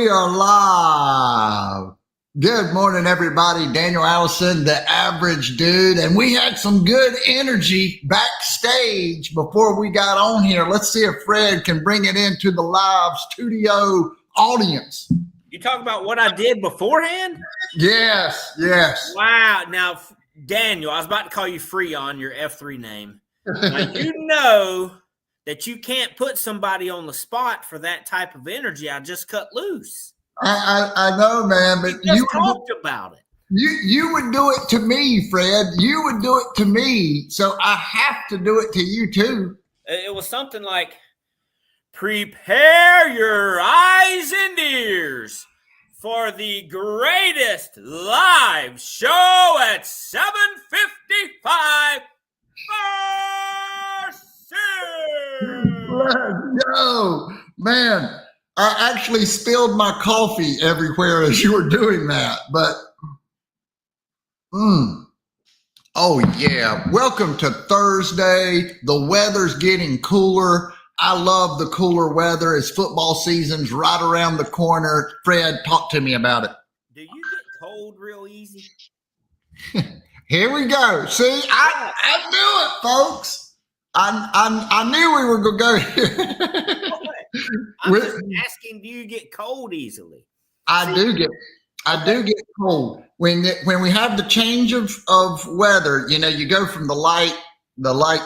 we are live. Good morning, everybody. Daniel Allison, the average dude. And we had some good energy backstage before we got on here. Let's see if Fred can bring it into the live studio audience. You talk about what I did beforehand? Yes. Wow. Now, Daniel, I was about to call you Freon, your F3 name. Now, you know that you can't put somebody on the spot for that type of energy I just cut loose. I know, man, but you talked about it. You would do it to me, Fred. You would do it to me, so I have to do it to you too. It was something like, prepare your eyes and ears for the greatest live show at 7:55. Let's go, man. I actually spilled my coffee everywhere as you were doing that, but oh yeah. Welcome to Thursday. The weather's getting cooler. I love the cooler weather as football season's right around the corner. Fred, talk to me about it. Do you get cold real easy? Here we go. See, I knew it, folks. I knew we were going to go here. I'm just asking, do you get cold easily? I do get cold when we have the change of weather. You know, you go from the light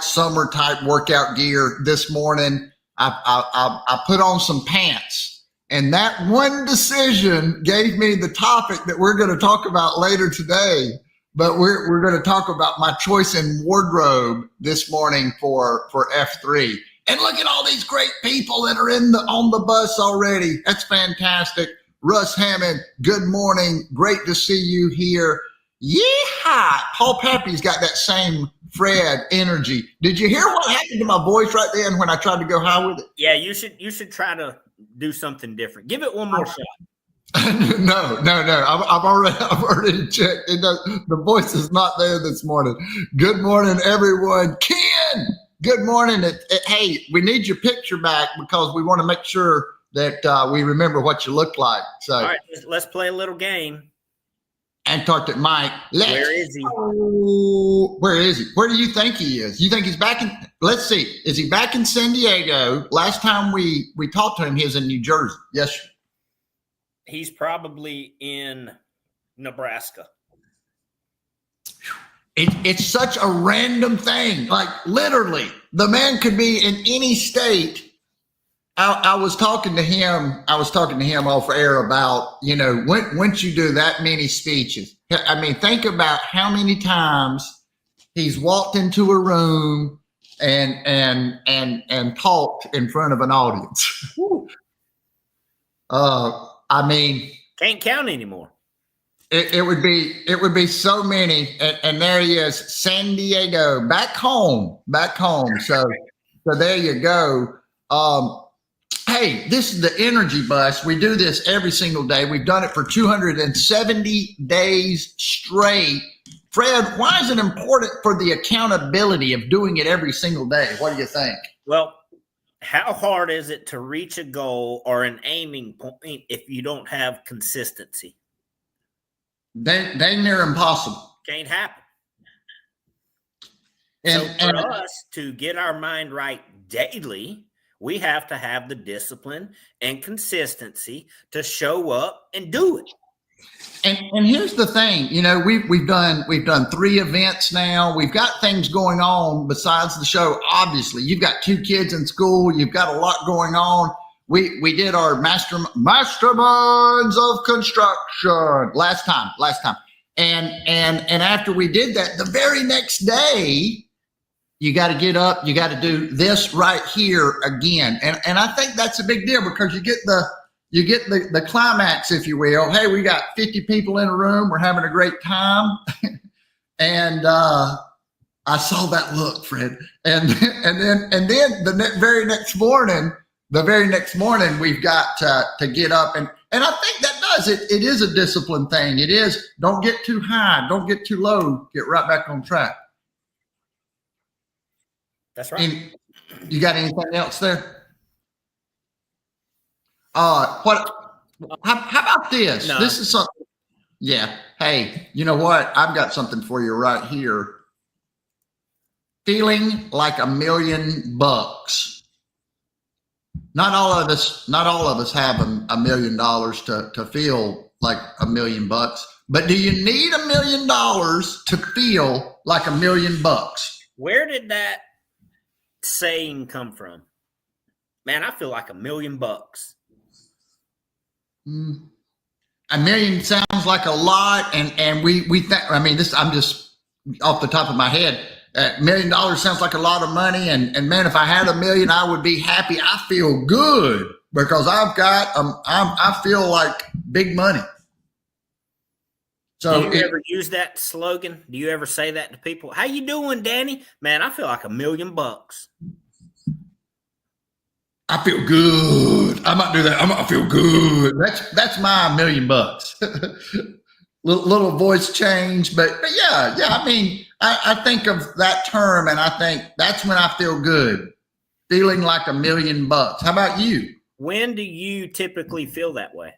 summer type workout gear. This morning, I put on some pants, and that one decision gave me the topic that we're going to talk about later today. But we're going to talk about my choice in wardrobe this morning for F3. And look at all these great people that are on the bus already. That's fantastic. Russ Hammond, good morning. Great to see you here. Yeehaw! Paul Pappy's got that same Fred energy. Did you hear what happened to my voice right then when I tried to go high with it? Yeah, you should try to do something different. Give it one more shot. No. I've already checked. The voice is not there this morning. Good morning, everyone. Ken, good morning. Hey, we need your picture back because we want to make sure that we remember what you look like. So, all right, let's play a little game. Antarctic Mike. Where is he? Where is he? Where do you think he is? You think he's back in? Let's see. Is he back in San Diego? Last time we talked to him, he was in New Jersey. Yes, sir. He's probably in Nebraska. It's such a random thing. Like literally, the man could be in any state. I was talking to him off air about, you know, once you do that many speeches. I mean, think about how many times he's walked into a room and talked in front of an audience. I mean, can't count anymore. It would be so many, and there he is, San Diego, back home. So there you go. Hey, this is the Energy Bus. We do this every single day. We've done it for 270 days straight. Fred, why is it important for the accountability of doing it every single day? What do you think? Well, how hard is it to reach a goal or an aiming point if you don't have consistency? They near impossible. Can't happen. And for us to get our mind right daily, we have to have the discipline and consistency to show up and do it. And here's the thing, you know, we've done 3 events now. We've got things going on besides the show. Obviously, you've got 2 kids in school. You've got a lot going on. We did our masterminds of construction last time, and after we did that, the very next day, you got to get up. You got to do this right here again, and I think that's a big deal because you get the climax, if you will. Hey, we got 50 people in a room. We're having a great time. And I saw that look, Fred. And then the very next morning, we've got to get up. And I think that does it. It is a discipline thing. It is, don't get too high. Don't get too low. Get right back on track. That's right. And you got anything else there? What How about this? No. This is something. Yeah. Hey, you know what? I've got something for you right here. Feeling like $1,000,000. Not all of us have $1,000,000 to feel like $1,000,000. But do you need $1,000,000 to feel like $1,000,000? Where did that saying come from? Man, I feel like $1,000,000. $1 million sounds like a lot, and we think. I mean, this. I'm just off the top of my head. $1 million sounds like a lot of money, and man, if I had $1 million, I would be happy. I feel good because I've got. I feel like big money. So, do you ever use that slogan? Do you ever say that to people? How you doing, Danny? Man, I feel like $1,000,000. I feel good. I might do that. I feel good. That's my $1,000,000. little voice change, but yeah. I mean, I think of that term, and I think that's when I feel good, feeling like $1,000,000. How about you? When do you typically feel that way?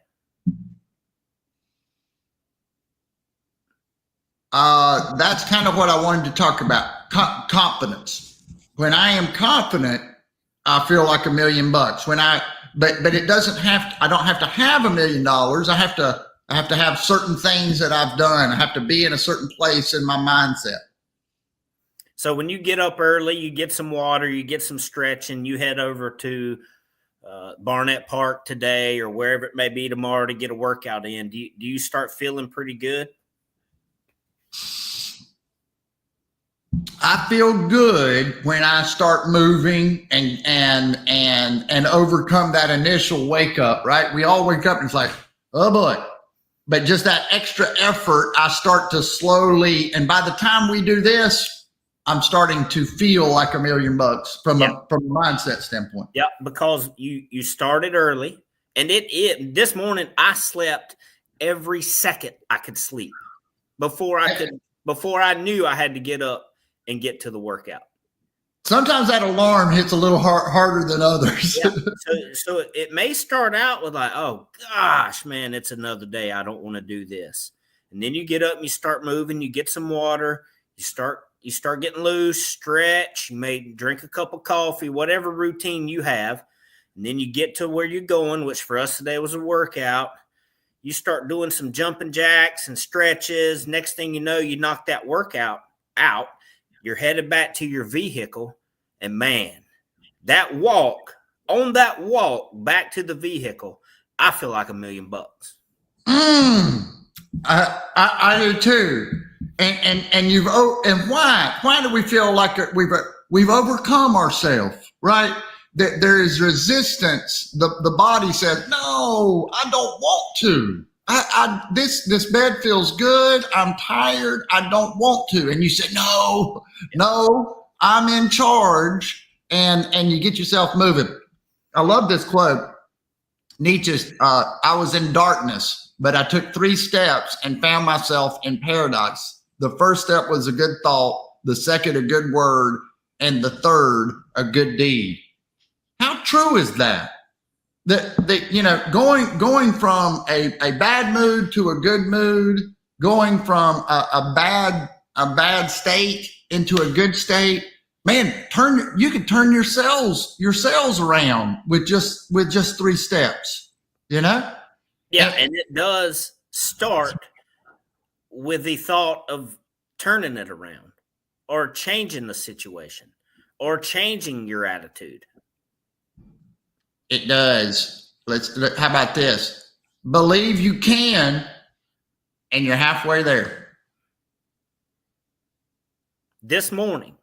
That's kind of what I wanted to talk about. Confidence. When I am confident, I feel like $1,000,000. But it doesn't have. I don't have to have $1,000,000. I have to have certain things that I've done. I have to be in a certain place in my mindset. So when you get up early, you get some water, you get some stretching, you head over to Barnett Park today or wherever it may be tomorrow to get a workout in. Do you start feeling pretty good? I feel good when I start moving and overcome that initial wake up, right? We all wake up and it's like, oh boy. But just that extra effort, I start to slowly, and by the time we do this, I'm starting to feel like $1,000,000 from a mindset standpoint. Yeah, because you started early, and this morning I slept every second I could sleep before I knew I had to get up and get to the workout. Sometimes that alarm hits a little harder than others. Yeah. So it may start out with like, oh gosh, man, it's another day. I don't want to do this. And then you get up and you start moving, you get some water, you start getting loose, stretch, you may drink a cup of coffee, whatever routine you have. And then you get to where you're going, which for us today was a workout. You start doing some jumping jacks and stretches. Next thing you know, you knock that workout out. You're headed back to your vehicle, and man, that walk back to the vehicle, I feel like $1,000,000. I do too. And why do we feel like we've overcome ourselves, right? There is resistance. The body says, no, I don't want to. This bed feels good. I'm tired. I don't want to. And you say, no, I'm in charge. And you get yourself moving. I love this quote. Nietzsche's, I was in darkness, but I took 3 steps and found myself in paradise. The first step was a good thought. The second, a good word. And the third, a good deed. How true is that? Going from a bad mood to a good mood, going from a bad state into a good state, man, you can turn your cells around with just 3 steps, Yeah, and it does start with the thought of turning it around or changing the situation or changing your attitude. It does. How about this? Believe you can, and you're halfway there. This morning,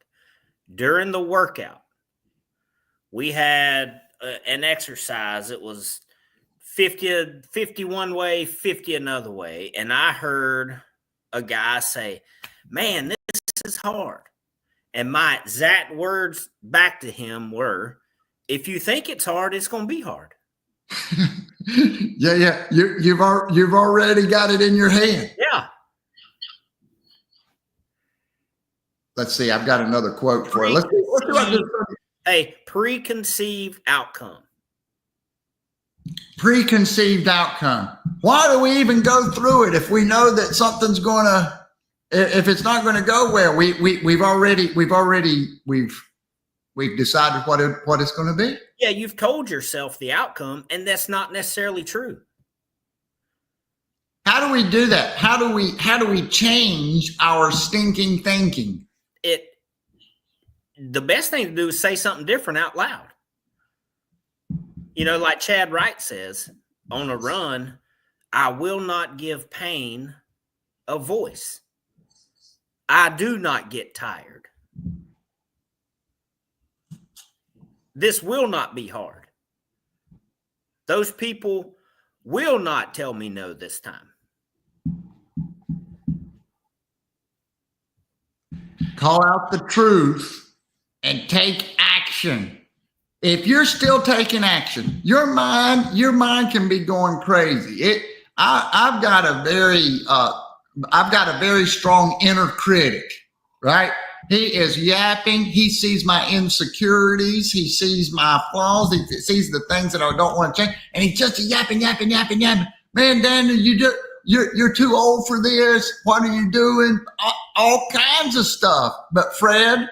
during the workout, we had an exercise. It was 50 one way, 50 another way. And I heard a guy say, man, this is hard. And my exact words back to him were, if you think it's hard, it's going to be hard. Yeah. You've already got it in your head. Yeah. Let's see. I've got another quote for you. A preconceived outcome. Preconceived outcome. Why do we even go through it if we know that something's going to, if it's not going to go well? We've decided what it's going to be. Yeah, you've told yourself the outcome, and that's not necessarily true. How do we do that? How do we change our stinking thinking? The best thing to do is say something different out loud. You know, like Chad Wright says on a run, I will not give pain a voice. I do not get tired. This will not be hard. Those people will not tell me no this time. Call out the truth and take action. If you're still taking action, your mind can be going crazy. I've got a very strong inner critic, right? He is yapping. He sees my insecurities. He sees my flaws. He sees the things that I don't want to change, and he's just yapping. Man, Daniel, you're too old for this. What are you doing? All kinds of stuff. But Fred,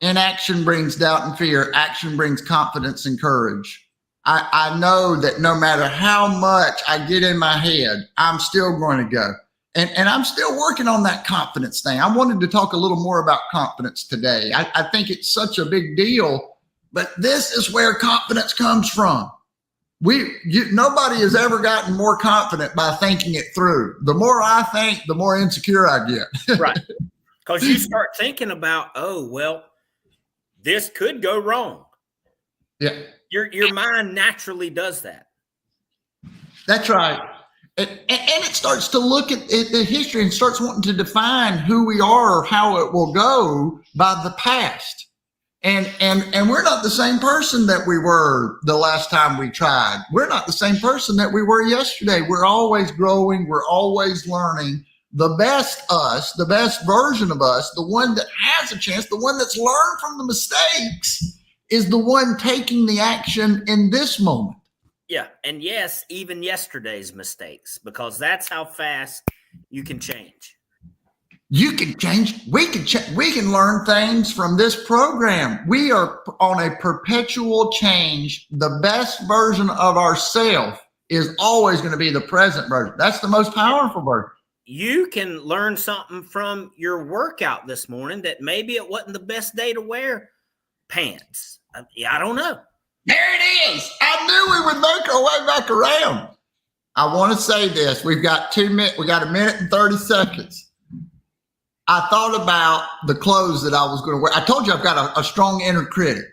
inaction brings doubt and fear. Action brings confidence and courage. I know that no matter how much I get in my head, I'm still going to go. And I'm still working on that confidence thing. I wanted to talk a little more about confidence today. I think it's such a big deal, but this is where confidence comes from. Nobody has ever gotten more confident by thinking it through. The more I think, the more insecure I get. Right. Because you start thinking about, oh, well, this could go wrong. Yeah. Your mind naturally does that. That's right. And it starts to look at the history and starts wanting to define who we are or how it will go by the past. And we're not the same person that we were the last time we tried. We're not the same person that we were yesterday. We're always growing. We're always learning. The best us, the best version of us, the one that has a chance, the one that's learned from the mistakes is the one taking the action in this moment. Yeah. And yes, even yesterday's mistakes, because that's how fast you can change. You can change. We can learn things from this program. We are on a perpetual change. The best version of ourselves is always going to be the present version. That's the most powerful version. You can learn something from your workout this morning that maybe it wasn't the best day to wear pants. I don't know. There it is. I knew we would make our way back around. I want to say this. We've got 2 minutes. We got 1 minute and 30 seconds. I thought about the clothes that I was going to wear. I told you I've got a strong inner critic.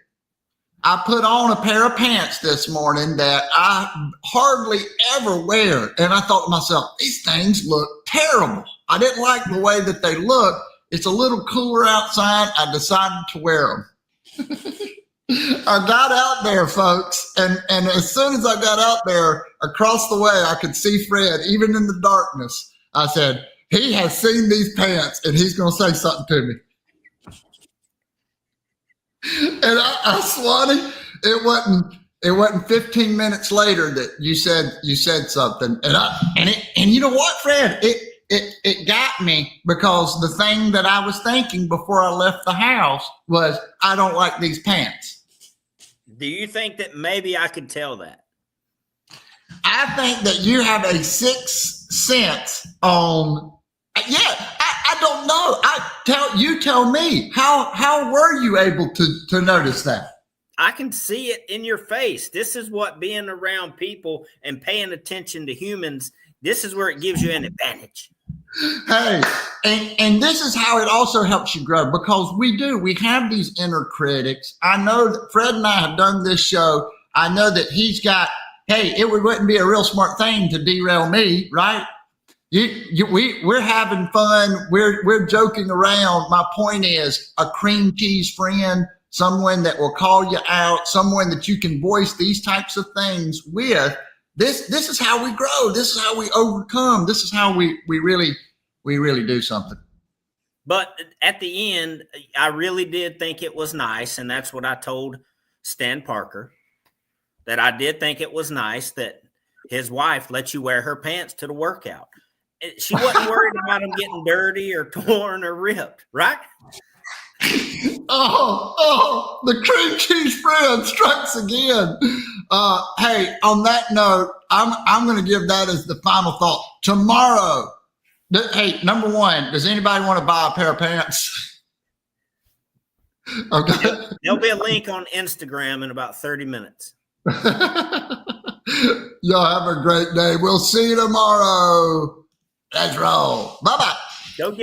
I put on a pair of pants this morning that I hardly ever wear. And I thought to myself, these things look terrible. I didn't like the way that they look. It's a little cooler outside. I decided to wear them. I got out there, folks, and as soon as I got out there, across the way, I could see Fred, even in the darkness. I said, he has seen these pants, and he's going to say something to me. And I swatted. It wasn't 15 minutes later that you said something, and you know what, Fred? It got me, because the thing that I was thinking before I left the house was, I don't like these pants. Do you think that maybe I could tell that? I think that you have a sixth sense on. Yeah, I don't know. You tell me. How were you able to notice that? I can see it in your face. This is what being around people and paying attention to humans, this is where it gives you an advantage. Hey, and this is how it also helps you grow, because we have these inner critics. I know that Fred and I have done this show. I know that he's got, hey, it wouldn't be a real smart thing to derail me, right? We're having fun. We're joking around. My point is, a cream cheese friend, someone that will call you out, someone that you can voice these types of things with. This is how we grow. This is how we overcome. This is how we really do something. But at the end, I really did think it was nice, and that's what I told Stan Parker, that I did think it was nice that his wife let you wear her pants to the workout. She wasn't worried about them getting dirty or torn or ripped, right? Oh, the cream cheese spread strikes again. Hey, on that note, I'm going to give that as the final thought. Tomorrow, hey, number one, does anybody want to buy a pair of pants? Okay. There'll be a link on Instagram in about 30 minutes. Y'all have a great day. We'll see you tomorrow. Let's roll. Bye-bye. Go give